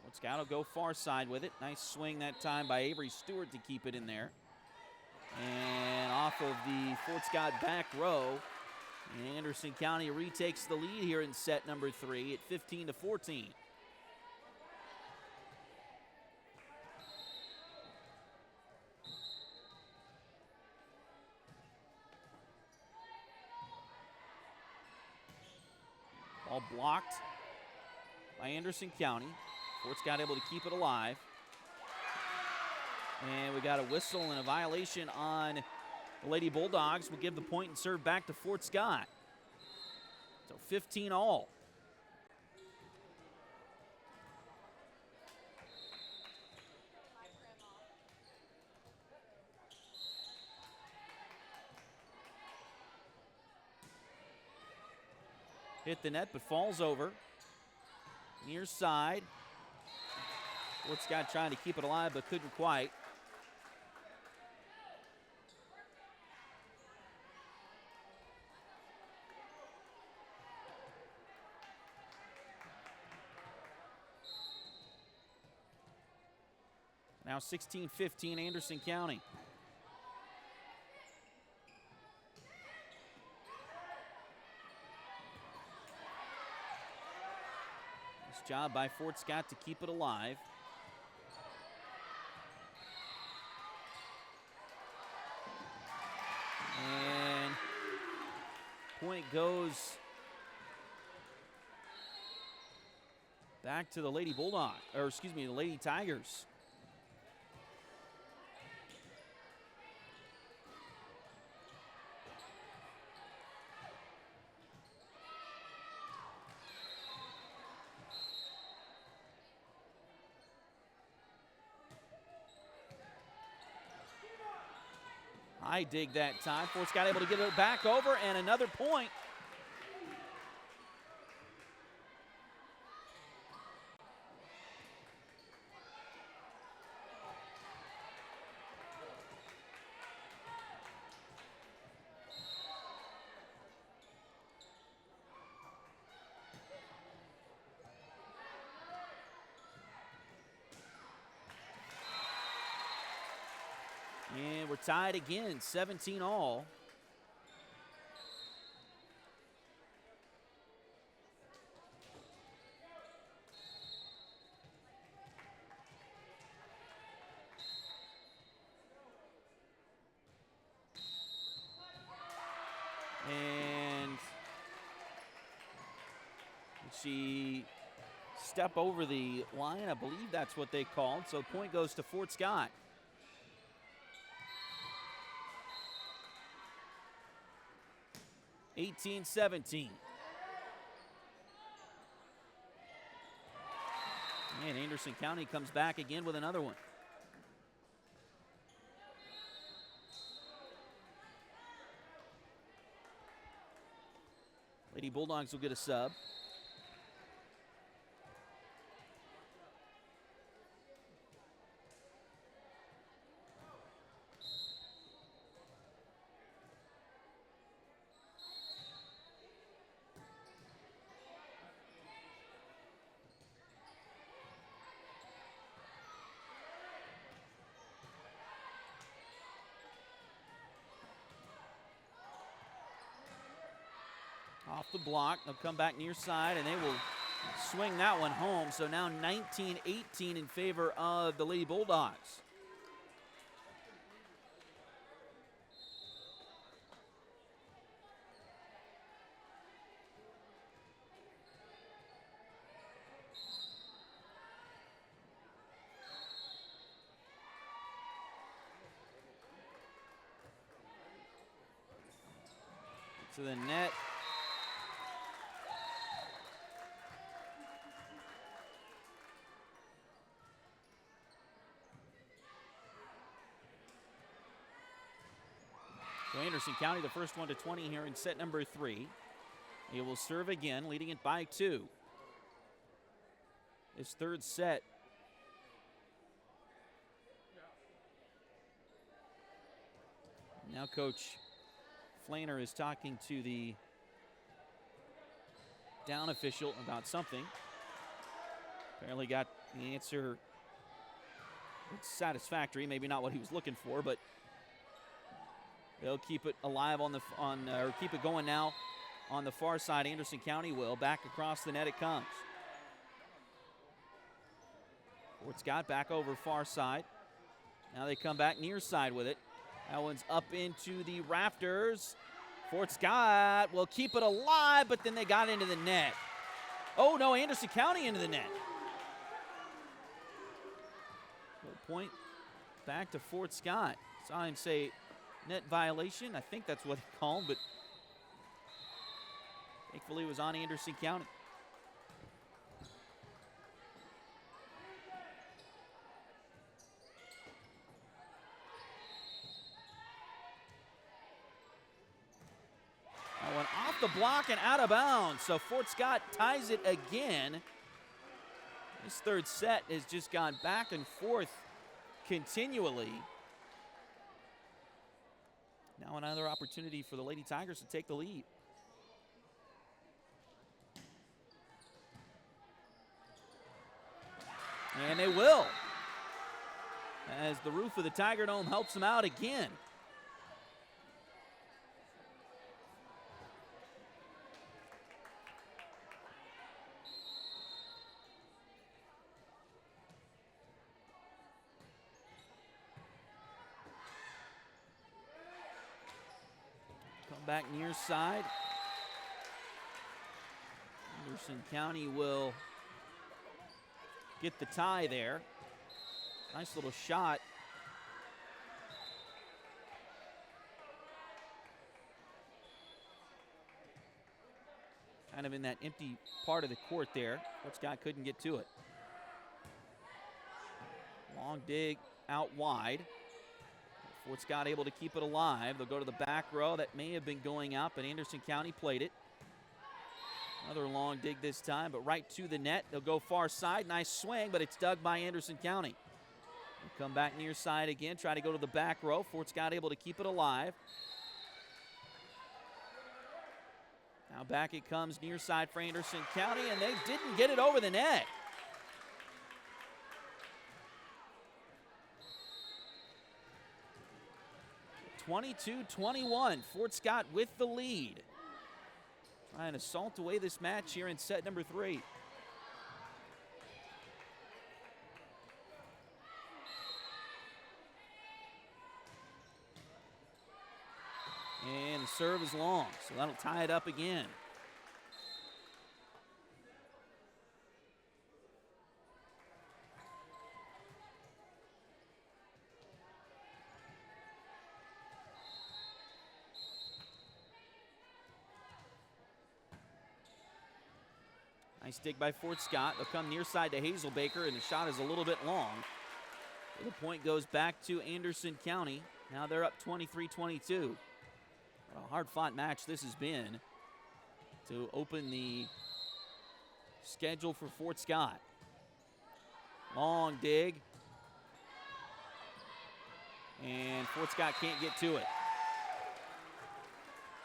Fort Scott will go far side with it. Nice swing that time by Avery Stewart to keep it in there. And off of the Fort Scott back row, Anderson County retakes the lead here in set number 3 at 15-14. Ball blocked by Anderson County. Fort Scott able to keep it alive. And we got a whistle and a violation on the Lady Bulldogs. We'll give the point and serve back to Fort Scott. So 15 all. Hit the net, but falls over. Near side. Fort Scott trying to keep it alive, but couldn't quite. Now 16-15 Anderson County. Nice job by Fort Scott to keep it alive. And point goes back to the Lady Bulldogs, or excuse me, the Lady Tigers. I dig that time. Fort Scott able to get it back over, and another point. And we're tied again, 17 all. And she step over the line. I believe that's what they called. So point goes to Fort Scott. (18-17). And Anderson County comes back again with another one. Lady Bulldogs will get a sub. Off the block, they'll come back near side, and they will swing that one home. So now 19-18 in favor of the Lady Bulldogs. To the net. So Anderson County, the first one to 20 here in set number 3. He will serve again, leading it by 2. His third set. Now Coach Flaner is talking to the down official about something. Apparently got the answer. It's satisfactory, maybe not what he was looking for, but they'll keep it alive or keep it going now on the far side. Anderson County will. Back across the net it comes. Fort Scott back over far side. Now they come back near side with it. That one's up into the rafters. Fort Scott will keep it alive, but then they got into the net. Oh no, Anderson County into the net. Point back to Fort Scott. Saw him say net violation. I think that's what he called, but thankfully it was on Anderson County. That one off off the block and out of bounds. So Fort Scott ties it again. This third set has just gone back and forth continually. Now another opportunity for the Lady Tigers to take the lead. And they will, as the roof of the Tiger Dome helps them out again. Come back near side. Anderson County will get the tie there. Nice little shot. Kind of in that empty part of the court there. Fort Scott couldn't get to it. Long dig out wide. Fort Scott able to keep it alive. They'll go to the back row. That may have been going out, but Anderson County played it. Another long dig this time, but right to the net. They'll go far side. Nice swing, but it's dug by Anderson County. They'll come back near side again, try to go to the back row. Fort Scott able to keep it alive. Now back it comes near side for Anderson County, and they didn't get it over the net. (22-21), Fort Scott with the lead. Trying to salt away this match here in set number 3. And the serve is long, so that'll tie it up again. Nice dig by Fort Scott. They'll come near side to Hazelbaker, and the shot is a little bit long. So the point goes back to Anderson County. Now they're up 23-22. A hard-fought match this has been to open the schedule for Fort Scott. Long dig. And Fort Scott can't get to it.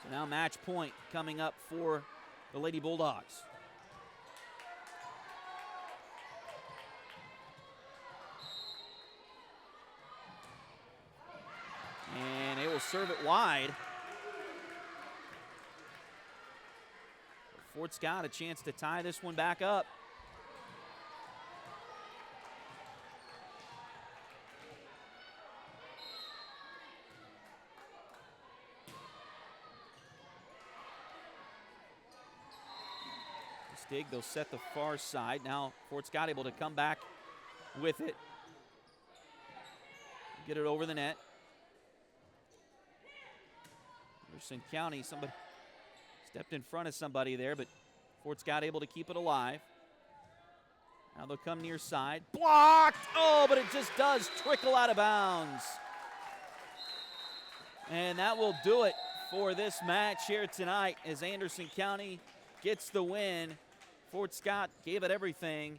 So now match point coming up for the Lady Bulldogs. And they will serve it wide. Fort Scott a chance to tie this one back up. This dig, they'll set the far side. Now Fort Scott able to come back with it. Get it over the net. Anderson County, somebody stepped in front of somebody there, but Fort Scott able to keep it alive. Now they'll come near side. Blocked! Oh, but it just does trickle out of bounds. And that will do it for this match here tonight as Anderson County gets the win. Fort Scott gave it everything,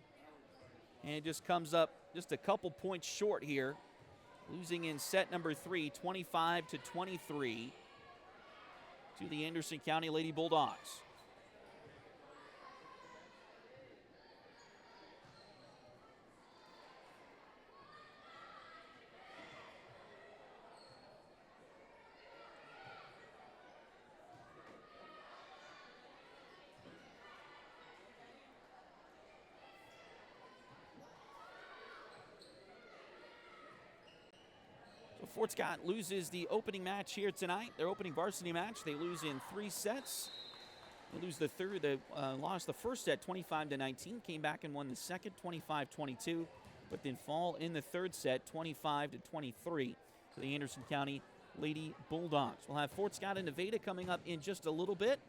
and it just comes up just a couple points short here, losing in set number 3, 25-23. To the Anderson County Lady Bulldogs. Fort Scott loses the opening match here tonight, their opening varsity match. They lose in 3 sets. They lose the third. They lost the first set 25-19, came back and won the second 25-22, but then fall in the third set 25-23 for the Anderson County Lady Bulldogs. We'll have Fort Scott and Nevada coming up in just a little bit.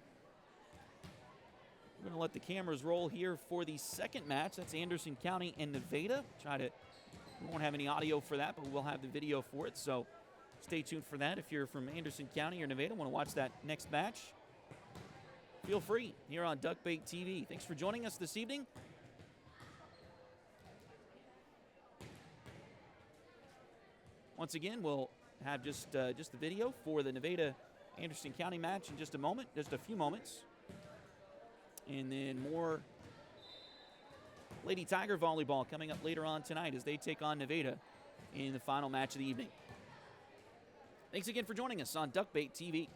We're going to let the cameras roll here for the second match. That's Anderson County and Nevada. We won't have any audio for that, but we'll have the video for it, so stay tuned for that if you're from Anderson County or Nevada, want to watch that next match. feel free here on Duckbait TV. Thanks for joining us this evening. Once again, we'll have just the video for the Nevada-Anderson County match in just a few moments. And then more Lady Tiger volleyball coming up later on tonight as they take on Nevada in the final match of the evening. Thanks again for joining us on Duckbait TV.